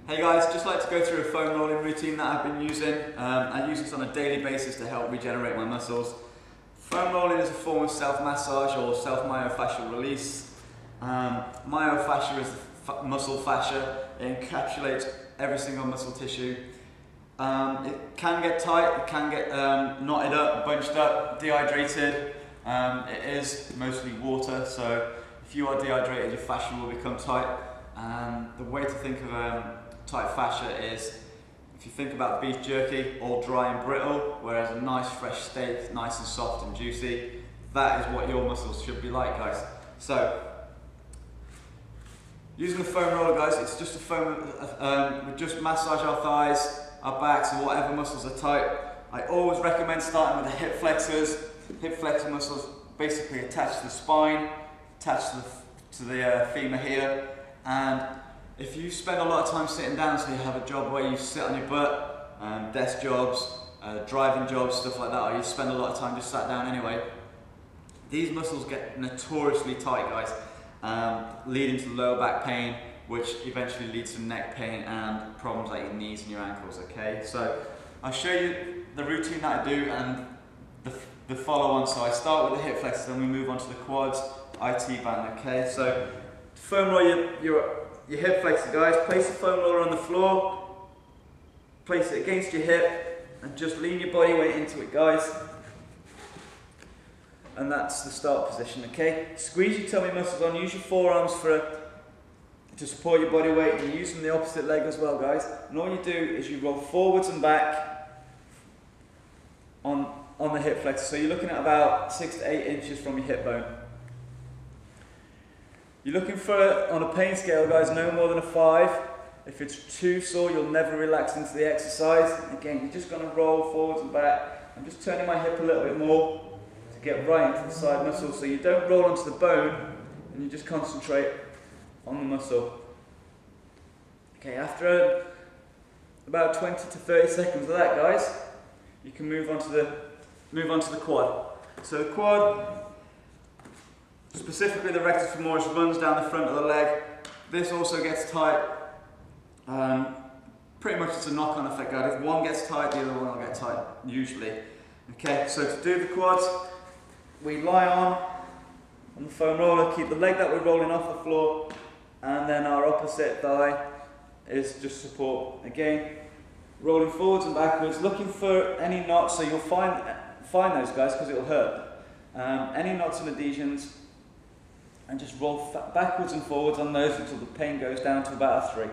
Hey guys, just like to go through a foam rolling routine that I've been using. I use this on a daily basis to help regenerate my muscles. Foam rolling is a form of self-massage or self-myofascial release. Myofascia is the muscle fascia. It encapsulates every single muscle tissue. It can get tight, it can get knotted up, bunched up, dehydrated. It is mostly water, so if you are dehydrated, your fascia will become tight. The way to think of tight fascia is, if you think about beef jerky, all dry and brittle, whereas a nice fresh steak, nice and soft and juicy, that is what your muscles should be like, guys. So, using the foam roller, guys, it's just a foam, we just massage our thighs, our backs, and whatever muscles are tight. I always recommend starting with the hip flexors. Hip flexor muscles basically attach to the spine, attach to the femur here, and if you spend a lot of time sitting down, so you have a job where you sit on your butt, desk jobs, driving jobs, stuff like that, or you spend a lot of time just sat down anyway, these muscles get notoriously tight, guys, leading to lower back pain, which eventually leads to neck pain and problems like your knees and your ankles, okay? So I'll show you the routine that I do and the follow-on. So I start with the hip flexors, then we move on to the quads, IT band, okay? So foam roll your hip flexor, guys. Place the foam roller on the floor, place it against your hip, and just lean your body weight into it, guys. And that's the start position, okay? Squeeze your tummy muscles on, use your forearms to support your body weight, and use them the opposite leg as well, guys. And all you do is you roll forwards and back on the hip flexor. So you're looking at about 6 to 8 inches from your hip bone. You're looking for, on a pain scale, guys, no more than a 5. If it's too sore, you'll never relax into the exercise. Again, you're just going to roll forwards and back. I'm just turning my hip a little bit more to get right into the side muscle, so you don't roll onto the bone, and you just concentrate on the muscle. Okay, after about 20 to 30 seconds of that, guys, you can move on to the quad. So the quad, specifically the rectus femoris, runs down the front of the leg. This also gets tight. Pretty much it's a knock-on effect, guys. If one gets tight, the other one will get tight, usually. Okay, so to do the quads, we lie on the foam roller, keep the leg that we're rolling off the floor, and then our opposite thigh is just support. Again, rolling forwards and backwards, looking for any knots, so you'll find those, guys, because it'll hurt. Any knots and adhesions, and just roll backwards and forwards on those until the pain goes down to about a 3.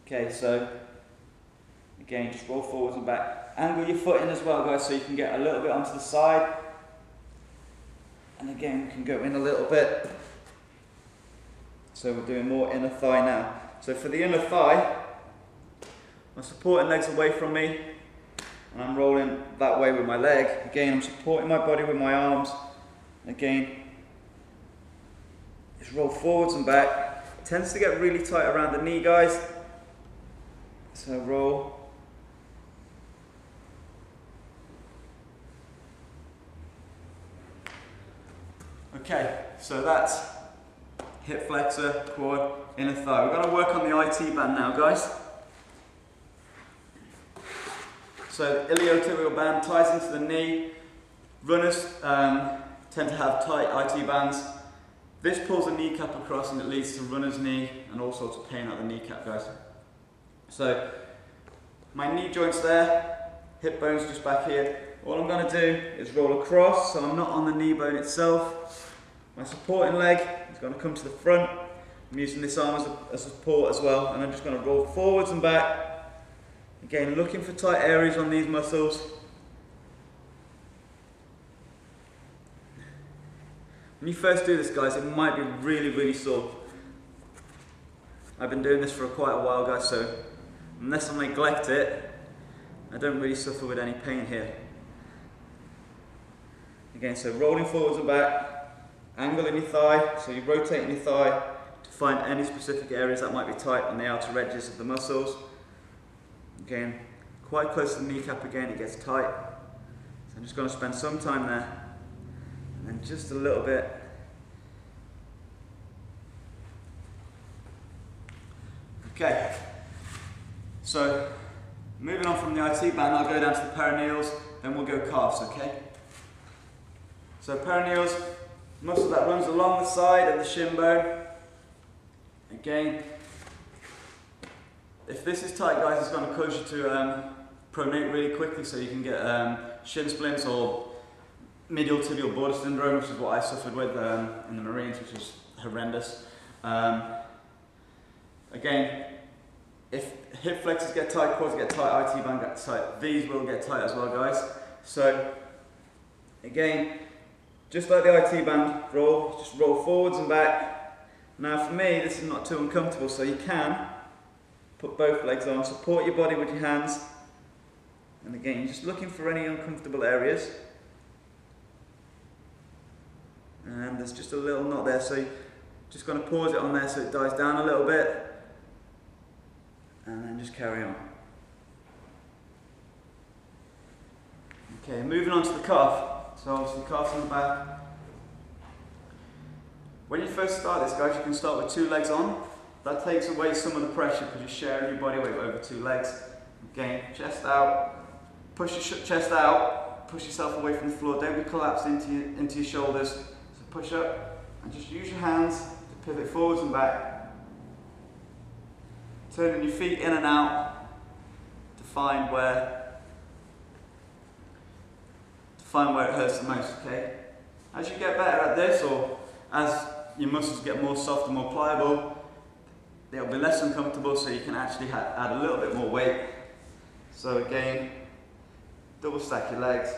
Okay, so again, just roll forwards and back. Angle your foot in as well, guys, so you can get a little bit onto the side. And again, we can go in a little bit. So we're doing more inner thigh now. So for the inner thigh, my supporting leg's away from me, and I'm rolling that way with my leg. Again, I'm supporting my body with my arms. Again, just roll forwards and back. It tends to get really tight around the knee, guys. So roll. Okay, so that's hip flexor, quad, inner thigh. We're going to work on the IT band now, guys. So the iliotibial band ties into the knee. Runners tend to have tight IT bands. This pulls the kneecap across and it leads to runner's knee and all sorts of pain at the kneecap, guys. So my knee joint's there, hip bone's just back here. All I'm going to do is roll across, so I'm not on the knee bone itself. My supporting leg is going to come to the front. I'm using this arm as a support as well, and I'm just going to roll forwards and back. Again, looking for tight areas on these muscles. When you first do this, guys, it might be really, really sore. I've been doing this for quite a while, guys, so unless I neglect it, I don't really suffer with any pain here. Again, so rolling forwards and back. Angle in your thigh, so you're rotating your thigh to find any specific areas that might be tight on the outer edges of the muscles. Again, quite close to the kneecap again, it gets tight. So I'm just going to spend some time there, and then just a little bit Okay, so moving on from the IT band, I'll go down to the perineals, then we'll go calves, okay? So perineals, muscle that runs along the side of the shin bone. Again, if this is tight, guys, it's going to cause you to pronate really quickly, so you can get shin splints or medial tibial border syndrome, which is what I suffered with in the Marines, which was horrendous. Again, if hip flexors get tight, quads get tight, IT band gets tight, these will get tight as well, guys. So again, just like the IT band roll, just roll forwards and back. Now for me, this is not too uncomfortable, so you can put both legs on, support your body with your hands, and again, you're just looking for any uncomfortable areas. And there's just a little knot there, so you're just going to pause it on there so it dies down a little bit, and then just carry on. Okay, moving on to the calf. So obviously calves on the back. When you first start this, guys, you can start with 2 legs on. That takes away some of the pressure because you're sharing your body weight over 2 legs. Again, chest out, push your chest out, push yourself away from the floor. Don't be collapsed into your shoulders. So push up and just use your hands to pivot forwards and back. Turning your feet in and out to find where it hurts the most, okay? As you get better at this, or as your muscles get more soft and more pliable, they'll be less uncomfortable, so you can actually add a little bit more weight. So again, double stack your legs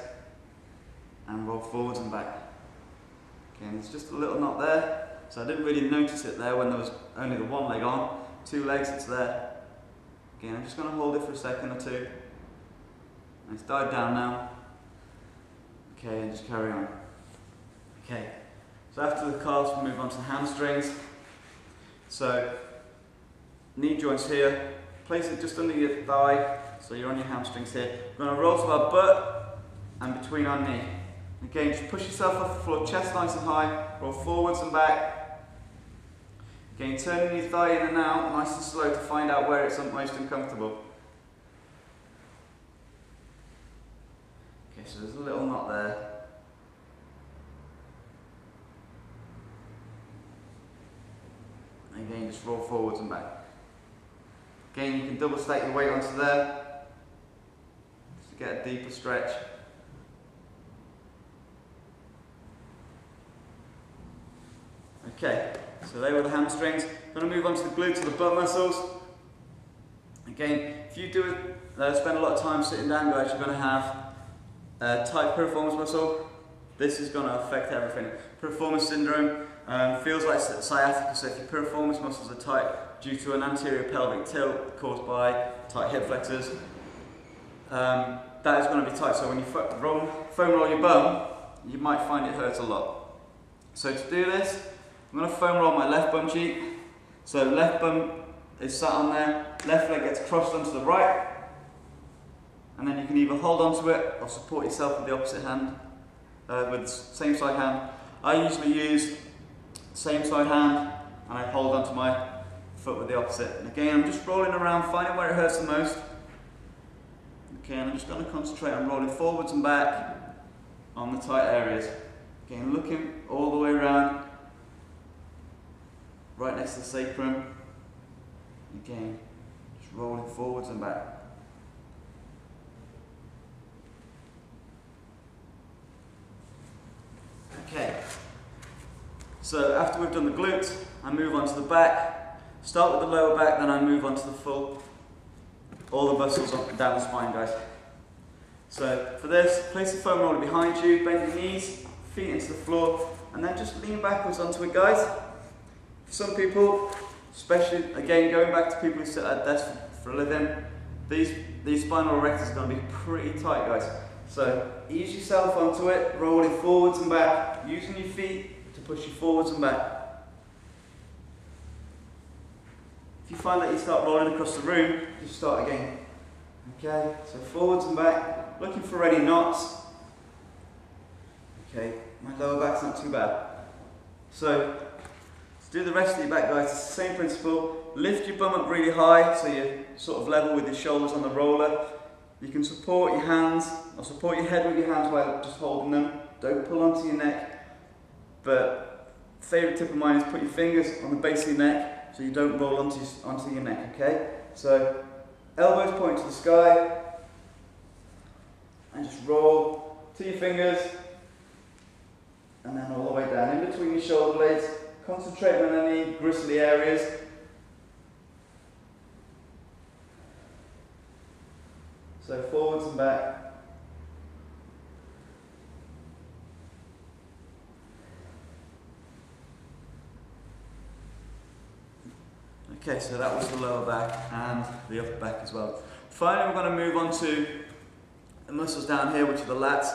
and roll forwards and back. Again, there's just a little knot there, so I didn't really notice it there when there was only the 1 leg on. 2 legs, it's there. Again, I'm just going to hold it for a second or 2. And it's died down now. Okay, and just carry on. Okay, so after the calves, we move on to the hamstrings. So, knee joints here, place it just under your thigh, so you're on your hamstrings here. We're going to roll to our butt and between our knee. Again, just push yourself off the floor, chest nice and high, roll forwards and back. Again, turning your thigh in and out, nice and slow to find out where it's most uncomfortable. Okay, so there's a little knot there. Again, just roll forwards and back. Again, you can double stack your weight onto there, just to get a deeper stretch. Okay, so they were the hamstrings. I'm going to move on to the glutes and the butt muscles. Again, if you do spend a lot of time sitting down, guys, you're going to have a tight piriformis muscle. This is going to affect everything. Piriformis syndrome feels like sciatica, so if your piriformis muscles are tight due to an anterior pelvic tilt caused by tight hip flexors, that is going to be tight. So when you foam roll your bum, you might find it hurts a lot. So to do this, I'm going to foam roll my left bum cheek. So left bum is sat on there, left leg gets crossed onto the right, and then you can either hold onto it or support yourself with the opposite hand, with the same side hand. I usually use same side hand and I hold onto my foot with the opposite. And again, I'm just rolling around, finding where it hurts the most. Okay, and I'm just going to concentrate on rolling forwards and back on the tight areas. Again, looking all the way around, right next to the sacrum. Again, just rolling forwards and back. Okay, so after we've done the glutes, I move on to the back. Start with the lower back, then I move on to the full, all the muscles up and down the spine, guys. So for this, place the foam roller behind you, bend your knees, feet into the floor, and then just lean backwards onto it, guys. For some people, especially, again, going back to people who sit at a desk for a living, these spinal erectors are going to be pretty tight, guys. So ease yourself onto it, rolling forwards and back, using your feet to push you forwards and back. If you find that you start rolling across the room, just start again. Okay, so forwards and back, looking for any knots. Okay, my lower back's not too bad. So do the rest of your back, guys. It's the same principle. Lift your bum up really high so you're sort of level with your shoulders on the roller. You can support your hands, or support your head with your hands while just holding them. Don't pull onto your neck. But favourite tip of mine is put your fingers on the base of your neck so you don't roll onto your neck, okay? So elbows point to the sky and just roll to your fingers and then all the way down in between your shoulder blades. Concentrate on any gristly areas. So forwards and back. Okay, so that was the lower back and the upper back as well. Finally, we're going to move on to the muscles down here, which are the lats.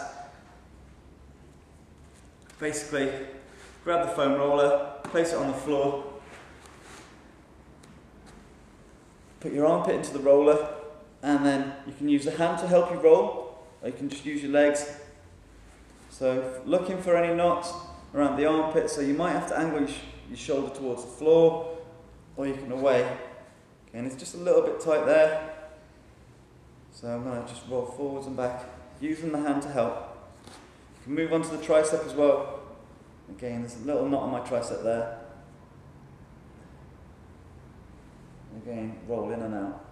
Basically, grab the foam roller, place it on the floor, put your armpit into the roller, and then you can use the hand to help you roll, or you can just use your legs. So looking for any knots around the armpit, so you might have to angle your shoulder towards the floor, or you can away. Okay, and it's just a little bit tight there. So I'm going to just roll forwards and back, using the hand to help. You can move on to the tricep as well. Again, there's a little knot on my tricep there. Again, roll in and out.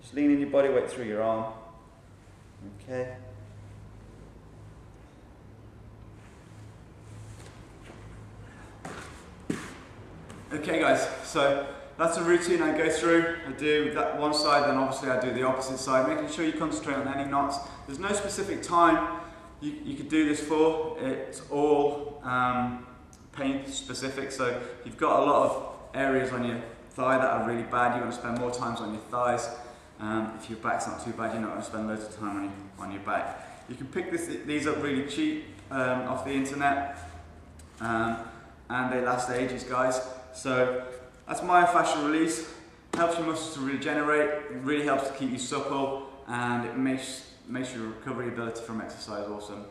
Just leaning your body weight through your arm. Okay. Okay guys, so that's a routine I go through. I do that one side, then obviously I do the opposite side, making sure you concentrate on any knots. There's no specific time you could do this for. It's all pain specific, so if you've got a lot of areas on your thigh that are really bad, you're going to spend more time on your thighs. If your back's not too bad, you're not going to spend loads of time on your back. You can pick these up really cheap off the internet, and they last ages, guys. So that's myofascial release. Helps your muscles to regenerate. It really helps to keep you supple, and it makes your recovery ability from exercise awesome.